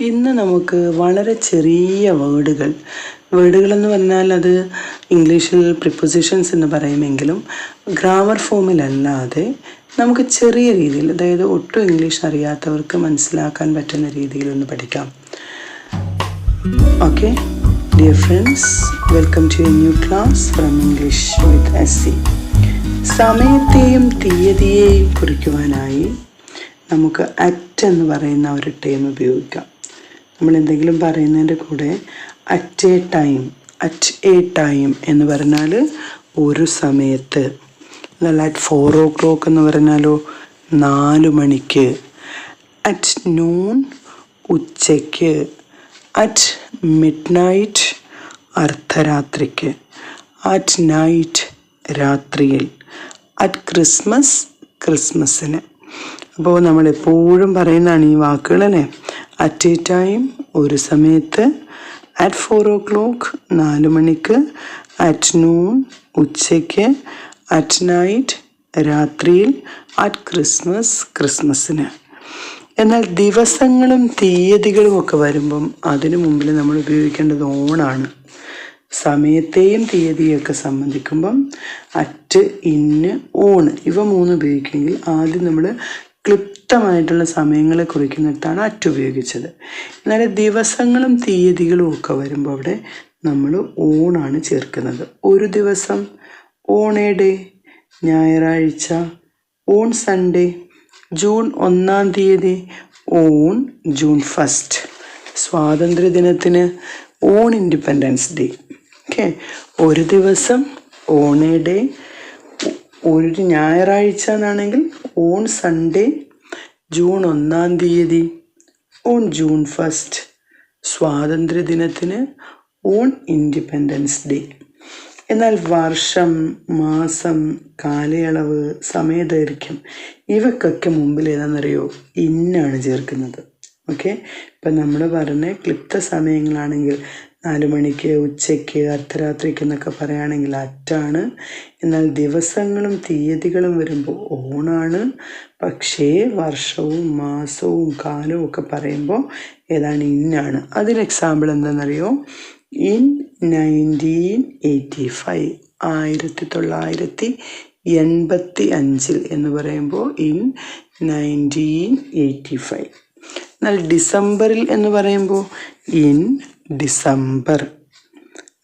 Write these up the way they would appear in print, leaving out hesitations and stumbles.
ഇന്ന് നമുക്ക് വളരെ ചെറിയ വേർഡുകളെന്ന് പറഞ്ഞാൽ അത് ഇംഗ്ലീഷിൽ പ്രിപ്പൊസിഷൻസ് എന്ന് പറയുമെങ്കിലും ഗ്രാമർ ഫോമിലല്ലാതെ നമുക്ക് ചെറിയ രീതിയിൽ, അതായത് ഒട്ടും ഇംഗ്ലീഷ് അറിയാത്തവർക്ക് മനസ്സിലാക്കാൻ പറ്റുന്ന രീതിയിലൊന്ന് പഠിക്കാം. Okay dear friends, welcome to a new class from English with SC. സമയത്തെയും തീയതിയെയും കുറിക്കുവാനായി നമുക്ക് അറ്റ് എന്ന് പറയുന്ന ഒരു ടേം ഉപയോഗിക്കാം. നമ്മൾ എന്തെങ്കിലും പറയുന്നതിൻ്റെ കൂടെ അറ്റ് എ ടൈം എന്ന് പറഞ്ഞാൽ ഒരു സമയത്ത്, എന്നാൽ അറ്റ് 4 o'clock എന്ന് പറഞ്ഞാലോ 4 മണിക്ക്, അറ്റ് നൂൺ ഉച്ചയ്ക്ക്, അറ്റ് മിഡ് നൈറ്റ് അർദ്ധരാത്രിക്ക്, അറ്റ് നൈറ്റ് രാത്രിയിൽ, അറ്റ് ക്രിസ്മസിന്. അപ്പോൾ നമ്മളെപ്പോഴും പറയുന്നതാണ് ഈ വാക്കുകളല്ലേ. അറ്റ് എ ടൈം ഒരു സമയത്ത്, അറ്റ് 4 o'clock 4 മണിക്ക്, അറ്റ് നൂൺ ഉച്ചയ്ക്ക്, അറ്റ് നൈറ്റ് രാത്രിയിൽ, അറ്റ് ക്രിസ്മസിന്. എന്നാൽ ദിവസങ്ങളും തീയതികളും ഒക്കെ വരുമ്പം അതിനു മുമ്പിൽ നമ്മൾ ഉപയോഗിക്കേണ്ടത് ഓണാണ്. സമയത്തെയും തീയതിയൊക്കെ സംബന്ധിക്കുമ്പം അറ്റ്, ഇന്ന്, ഓണ് ഇവ 3 ഉപയോഗിക്കുമെങ്കിൽ ആദ്യം നമ്മൾ ക്ലിപ്തമായിട്ടുള്ള സമയങ്ങളെ കുറിക്കുന്നിടത്താണ് അറ്റ് ഉപയോഗിച്ചത്. എന്നാൽ ദിവസങ്ങളും തീയതികളും ഒക്കെ വരുമ്പോൾ അവിടെ നമ്മൾ ഓണാണ് ചേർക്കുന്നത്. ഒരു ദിവസം ഓൺ എ ഡേ, ഞായറാഴ്ച ഓൺ സൺഡേ, ജൂൺ 1-ാം തീയതി ഓൺ ജൂൺ 1st, സ്വാതന്ത്ര്യദിനത്തിന് ഓൺ ഇൻഡിപെൻഡൻസ് ഡേ. ഓക്കെ, ഒരു ദിവസം ഓൺ എ ഡേ, ഒരു ഞായറാഴ്ച എന്നാണെങ്കിൽ ഓൺ സൺഡേ, ജൂൺ 1-ാം തീയതി ഓൺ ജൂൺ 1st, സ്വാതന്ത്ര്യദിനത്തിന് ഓൺ ഇൻഡിപെൻഡൻസ് ഡേ. എന്നാൽ വർഷം, മാസം, കാലയളവ്, സമയദൈർഘ്യം ഇവക്കൊക്കെ മുമ്പിൽ ഏതാണെന്നറിയോ, ഇന്നാണ് ചേർക്കുന്നത്. ഓക്കെ, ഇപ്പം നമ്മൾ പറഞ്ഞ ക്ലിപ്ത സമയങ്ങളാണെങ്കിൽ 4 മണിക്ക്, ഉച്ചയ്ക്ക്, അർദ്ധരാത്രിക്ക് എന്നൊക്കെ പറയുകയാണെങ്കിൽ അറ്റാണ്. എന്നാൽ ദിവസങ്ങളും തീയതികളും വരുമ്പോൾ ഓണാണ്. പക്ഷേ വർഷവും മാസവും കാലവും ഒക്കെ പറയുമ്പോൾ ഏതാണ്, ഇന്നാണ്. അതിന് എക്സാമ്പിൾ എന്താണെന്നറിയോ, ഇൻ 1985, 1985 എന്ന് പറയുമ്പോൾ ഇൻ 1985. എന്നാൽ ഡിസംബറിൽ എന്ന് പറയുമ്പോൾ ഇൻ ഡിസംബർ.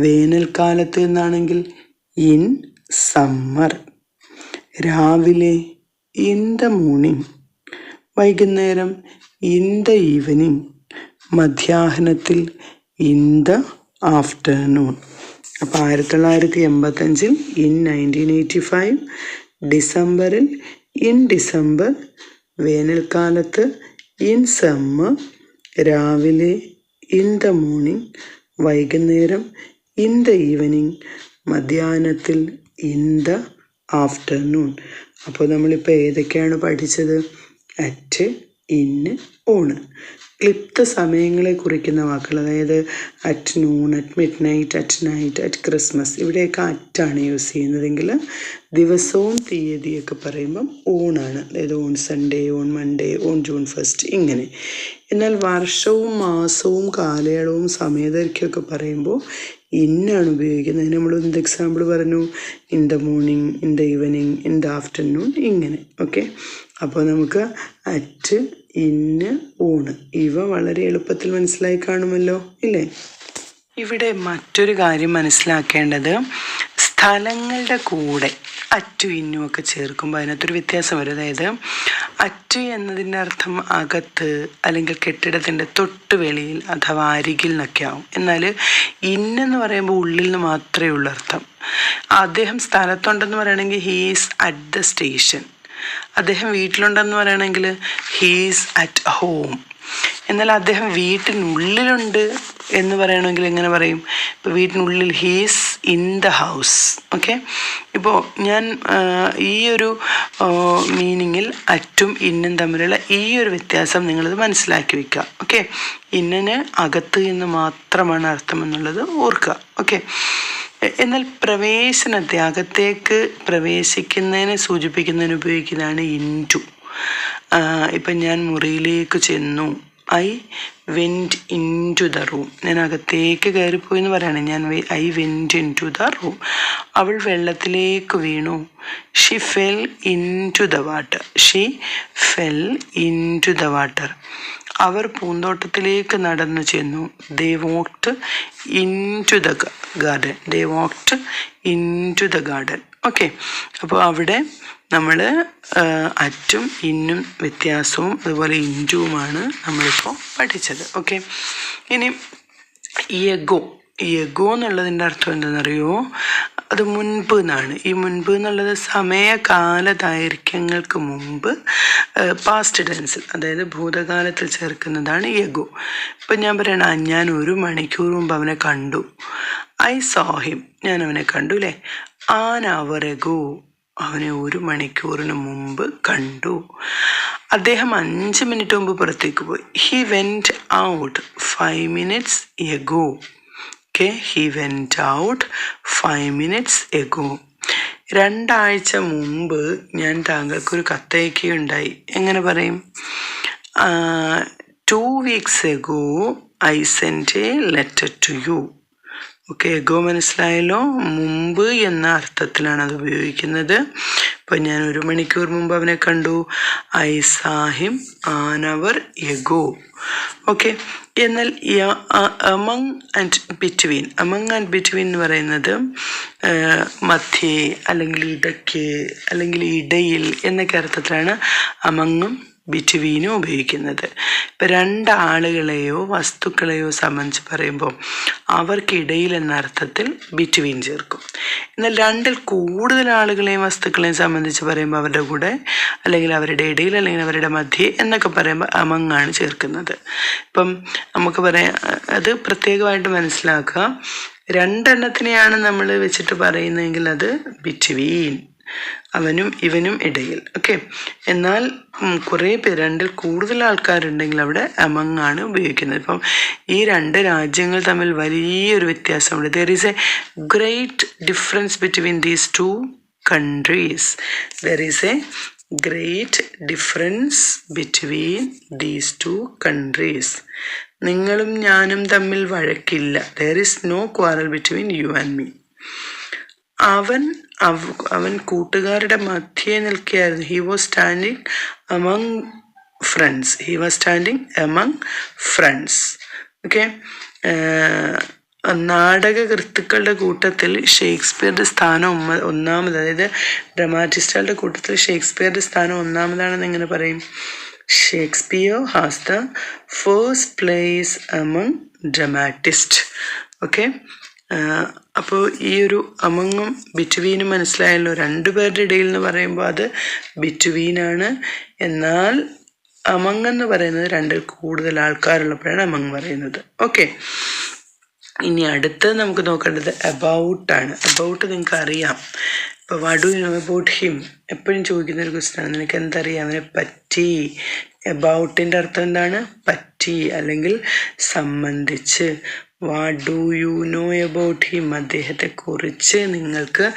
വേനൽക്കാലത്ത് എന്നാണെങ്കിൽ ഇൻ സമ്മർ. രാവിലെ ഇൻ ദ മോർണിംഗ്, വൈകുന്നേരം ഇൻ ദ ഈവനിങ്, മധ്യാഹ്നത്തിൽ ഇൻ ദ ആഫ്റ്റർനൂൺ. അപ്പോൾ 1985 ഇൻ 1985, ഡിസംബറിൽ ഇൻ ഡിസംബർ, വേനൽക്കാലത്ത് ഇൻ സമ്മർ, രാവിലെ ഇൻ ദ മോർണിംഗ്, വൈകുന്നേരം ഇൻ ദ ഈവനിങ്, മധ്യാഹ്നത്തിൽ ഇൻ ദ ആഫ്റ്റർനൂൺ. അപ്പോൾ നമ്മളിപ്പോൾ ഏതൊക്കെയാണ് പഠിച്ചത്? അറ്റ്, ഇന്ന്, ഓണ്. ക്ലിപ്ത സമയങ്ങളെ കുറിക്കുന്ന വാക്കുകൾ, അതായത് at noon, at mid night, at night, at Christmas, ഇവിടെയൊക്കെ അറ്റാണ് യൂസ് ചെയ്യുന്നതെങ്കിൽ ദിവസവും തീയതിയൊക്കെ പറയുമ്പം ഓണാണ്. അതായത് on Sunday, on Monday, on June 1st ഇങ്ങനെ. എന്നാൽ വർഷവും മാസവും കാലയളവും സമയദൈർഘ്യമൊക്കെ പറയുമ്പോൾ ഇന്നാണ് ഉപയോഗിക്കുന്നത്. അതിന് നമ്മൾ എന്ത് എക്സാമ്പിൾ പറഞ്ഞു? In the morning, in the evening, in the afternoon ഇങ്ങനെ. ഓക്കെ, അപ്പോൾ നമുക്ക് അറ്റ്, ഇന്ന്, ഓണ് ഇവ വളരെ എളുപ്പത്തിൽ മനസ്സിലായി കാണുമല്ലോ, ഇല്ലേ? ഇവിടെ മറ്റൊരു കാര്യം മനസ്സിലാക്കേണ്ടത്, സ്ഥലങ്ങളുടെ കൂടെ അറ്റു ഇന്നും ഒക്കെ ചേർക്കുമ്പോൾ അതിനകത്തൊരു വ്യത്യാസം വരും. അതായത് അറ്റു എന്നതിൻ്റെ അർത്ഥം അകത്ത് അല്ലെങ്കിൽ കെട്ടിടത്തിൻ്റെ തൊട്ട് വെളിയിൽ അഥവാ അരികിൽ എന്നൊക്കെ ആവും. എന്നാൽ ഇന്നെന്ന് പറയുമ്പോൾ ഉള്ളിൽ നിന്ന് മാത്രമേ ഉള്ളൂ അർത്ഥം. അദ്ദേഹം സ്ഥലത്തുണ്ടെന്ന് പറയുകയാണെങ്കിൽ ഹീസ് അറ്റ് ദ സ്റ്റേഷൻ. അദ്ദേഹം വീട്ടിലുണ്ടെന്ന് പറയുകയാണെങ്കിൽ ഹീസ് അറ്റ് ഹോം. എന്നാൽ അദ്ദേഹം വീട്ടിനുള്ളിലുണ്ട് എന്ന് പറയണമെങ്കിൽ എങ്ങനെ പറയും? ഇപ്പോൾ വീട്ടിനുള്ളിൽ he's in the house. Okay, ഇപ്പോൾ ഞാൻ ഈ ഒരു മീനിങ്ങിൽ അറ്റും ഇന്നും തമ്മിലുള്ള ഈ ഒരു വ്യത്യാസം നിങ്ങളത് മനസ്സിലാക്കി വയ്ക്കുക. ഓക്കെ, ഇന്നിന് അകത്ത് എന്ന് മാത്രമാണ് അർത്ഥം എന്നുള്ളത് ഓർക്കുക. ഓക്കെ, എന്നാൽ പ്രവേശനത്തെ, അകത്തേക്ക് പ്രവേശിക്കുന്നതിനെ സൂചിപ്പിക്കുന്നതിന് ഉപയോഗിക്കുന്നതാണ് ഇൻറ്റു. ഇപ്പം ഞാൻ മുറിയിലേക്ക് ചെന്നു, I went in to the room. ഞാൻ അകത്തേക്ക് കയറിപ്പോയി എന്ന് പറയുകയാണ്. I went in to the room. അവൾ വെള്ളത്തിലേക്ക് വീണു. She fell in to the water. She fell in to the water. അവർ പൂന്തോട്ടത്തിലേക്ക് നടന്നു ചെന്നു. They walked in to the garden. They walked in to the garden. Okay, അപ്പോൾ അവിടെ നമ്മൾ അറ്റും ഇന്നും വ്യത്യാസവും അതുപോലെ ഇൻറ്റുവുമാണ് നമ്മളിപ്പോൾ പഠിച്ചത്. ഓക്കെ, ഇനി എഗോ. എഗോ എന്നുള്ളതിൻ്റെ അർത്ഥം എന്താണെന്നറിയോ? അത് മുൻപ് എന്നാണ്. ഈ മുൻപ് എന്നുള്ളത് സമയകാല ദൈർഘ്യങ്ങൾക്ക് മുമ്പ് പാസ്റ്റ് ടെൻസിൽ, അതായത് ഭൂതകാലത്തിൽ ചേർക്കുന്നതാണ് എഗോ. ഇപ്പം ഞാൻ പറയണ, ഞാൻ 1 മണിക്കൂർ മുമ്പ് അവനെ കണ്ടു. I saw him. ഞാൻ അവനെ കണ്ടു അല്ലേ. An hour ago. അവനെ 1 മണിക്കൂറിന് മുമ്പ് കണ്ടു. അദ്ദേഹം 5 മിനിറ്റ് മുമ്പ് പുറത്തേക്ക് പോയി. He went out 5 minutes ago. Okay, he went out 5 minutes ago. 2 ആഴ്ച മുമ്പ് ഞാൻ താങ്കൾക്കൊരു കത്തയക്കുകയുണ്ടായി. എങ്ങനെ പറയും? 2 weeks ago I sent a letter to you. Okay, ago മനസ്സിലായല്ലോ? മുമ്പ് എന്ന അർത്ഥത്തിലാണ് അത് ഉപയോഗിക്കുന്നത്. ഇപ്പം ഞാൻ 1 മണിക്കൂർ മുമ്പ് അവനെ കണ്ടു. ഐ സാ him an hour ago. Okay, എന്നാൽ അമങ് ആൻഡ് ബിറ്റ്വീൻ. അമങ് ആൻഡ് ബിറ്റ്വീൻ എന്ന് പറയുന്നത് മധ്യേ അല്ലെങ്കിൽ ഇടയ്ക്ക് അല്ലെങ്കിൽ ഇടയിൽ എന്നൊക്കെ അർത്ഥത്തിലാണ് അമങ്ങും ബിറ്റ്വീനും ഉപയോഗിക്കുന്നത്. ഇപ്പം 2 ആളുകളെയോ വസ്തുക്കളെയോ സംബന്ധിച്ച് പറയുമ്പോൾ അവർക്കിടയിൽ എന്ന അർത്ഥത്തിൽ ബിറ്റ്വീൻ ചേർക്കും. എന്നാൽ 2-ൽ കൂടുതൽ ആളുകളെയും വസ്തുക്കളെയും സംബന്ധിച്ച് പറയുമ്പോൾ അവരുടെ കൂടെ അല്ലെങ്കിൽ അവരുടെ ഇടയിൽ അല്ലെങ്കിൽ അവരുടെ മധ്യേ എന്നൊക്കെ പറയുമ്പോൾ അമങ്ങാണ് ചേർക്കുന്നത്. ഇപ്പം നമുക്ക് പറയാം, അത് പ്രത്യേകമായിട്ട് മനസ്സിലാക്കുക. 2 എണ്ണത്തിനെയാണ് നമ്മൾ വെച്ചിട്ട് പറയുന്നതെങ്കിൽ അത് ബിറ്റ്വീൻ, അവനും ഇവനും ഇടയിൽ. ഓക്കെ, എന്നാൽ കുറേ പേര് 2-ൽ കൂടുതൽ ആൾക്കാരുണ്ടെങ്കിൽ അവിടെ അമങ് ആണ് ഉപയോഗിക്കുന്നത്. ഇപ്പം ഈ 2 രാജ്യങ്ങൾ തമ്മിൽ വലിയൊരു വ്യത്യാസമുണ്ട്. There is A great difference between these 2 countries. There is a great difference between these 2 countries. നിങ്ങളും ഞാനും തമ്മിൽ വഴക്കില്ല. There is no quarrel between you and me. അവൻ കൂട്ടുകാരുടെ മധ്യേ നിൽക്കുകയായിരുന്നു. He was standing among friends. He was standing among friends. Okay, നാടകകൃത്തുക്കളുടെ കൂട്ടത്തിൽ ഷേക്സ്പിയറുടെ സ്ഥാനം ഒന്നാമത്, അതായത് ഡ്രമാറ്റിസ്റ്റുകളുടെ കൂട്ടത്തിൽ ഷേക്സ്പിയറുടെ സ്ഥാനം ഒന്നാമതാണെന്ന് എങ്ങനെ പറയും? Shakespeare has the first place among dramatist. Okay, അപ്പോൾ ഈ ഒരു അമങ്ങും ബിറ്റ്വീനും മനസ്സിലായല്ലോ. 2 പേരുടെ ഇടയിൽ എന്ന് പറയുമ്പോൾ അത് ബിറ്റ്വീനാണ്. എന്നാൽ അമങ് എന്ന് പറയുന്നത് 2-ൽ കൂടുതൽ ആൾക്കാരുള്ളപ്പോഴാണ് അമങ് പറയുന്നത്. ഓക്കെ, ഇനി അടുത്ത് നമുക്ക് നോക്കേണ്ടത് അബൌട്ടാണ്. അബൌട്ട് നിങ്ങൾക്ക് അറിയാം. ഇപ്പോൾ what do you know about him എപ്പോഴും ചോദിക്കുന്നൊരു ക്വസ്റ്റ്യനാണ്. നിനക്ക് എന്തറിയാം അവനെ പറ്റി? അബൌട്ടിൻ്റെ അർത്ഥം എന്താണ്? പറ്റി അല്ലെങ്കിൽ സംബന്ധിച്ച്. What do you know about him? അദ്ദേഹത്തെക്കുറിച്ച് നിങ്ങൾക്ക്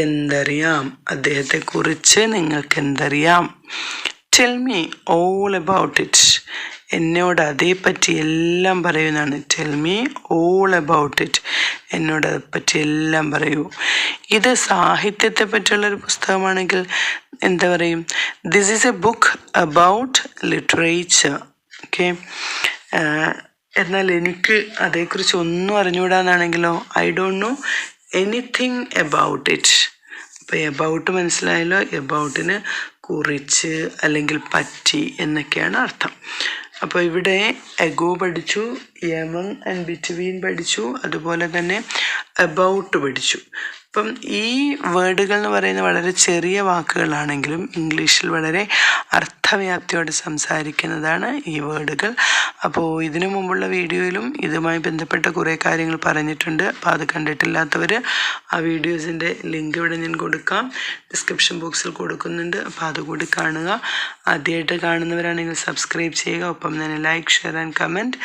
എന്തറിയാം? അദ്ദേഹത്തെക്കുറിച്ച് നിങ്ങൾക്ക് എന്തറിയാം? Tell me all about it. എന്നോട് അതേപ്പറ്റി എല്ലാം പറയുന്നതാണ്. Tell me all about it. എന്നോട് അതേപ്പറ്റി എല്ലാം പറയൂ. ഇത് സാഹിത്യത്തെ പറ്റിയുള്ളൊരു പുസ്തകമാണെങ്കിൽ എന്താ പറയും? This is a book about literature. Okay, എന്നാൽ എനിക്ക് അതേക്കുറിച്ച് ഒന്നും അറിഞ്ഞുകൂടാന്നാണെങ്കിലോ? I don't know anything about it. അപ്പോൾ എബൌട്ട് മനസ്സിലായല്ലോ. എബൌട്ടിന് കുറിച്ച് അല്ലെങ്കിൽ പറ്റി എന്നൊക്കെയാണ് അർത്ഥം. അപ്പോൾ ഇവിടെ എഗോ പഠിച്ചു, എമങ് ആൻഡ് ബിറ്റ്വീൻ പഠിച്ചു, അതുപോലെ തന്നെ അബൌട്ട് പഠിച്ചു. അപ്പം ഈ വേർഡുകൾ എന്ന് പറയുന്ന വളരെ ചെറിയ വാക്കുകളാണെങ്കിലും ഇംഗ്ലീഷിൽ വളരെ അർത്ഥവ്യാപ്തിയോടെ സംസാരിക്കുന്നതാണ് ഈ വേർഡുകൾ. അപ്പോൾ ഇതിനു മുമ്പുള്ള വീഡിയോയിലും ഇതുമായി ബന്ധപ്പെട്ട കുറേ കാര്യങ്ങൾ പറഞ്ഞിട്ടുണ്ട്. അപ്പോൾ അത് കണ്ടിട്ടില്ലാത്തവർ ആ വീഡിയോസിൻ്റെ ലിങ്ക് ഇവിടെ ഞാൻ കൊടുക്കാം, ഡിസ്ക്രിപ്ഷൻ ബോക്സിൽ കൊടുക്കുന്നുണ്ട്. അപ്പോൾ അതുകൂടി കാണുക. ആദ്യമായിട്ട് കാണുന്നവരാണെങ്കിൽ സബ്സ്ക്രൈബ് ചെയ്യുക. ഒപ്പം തന്നെ ലൈക്ക്, ഷെയർ ആൻഡ് കമൻറ്റ്.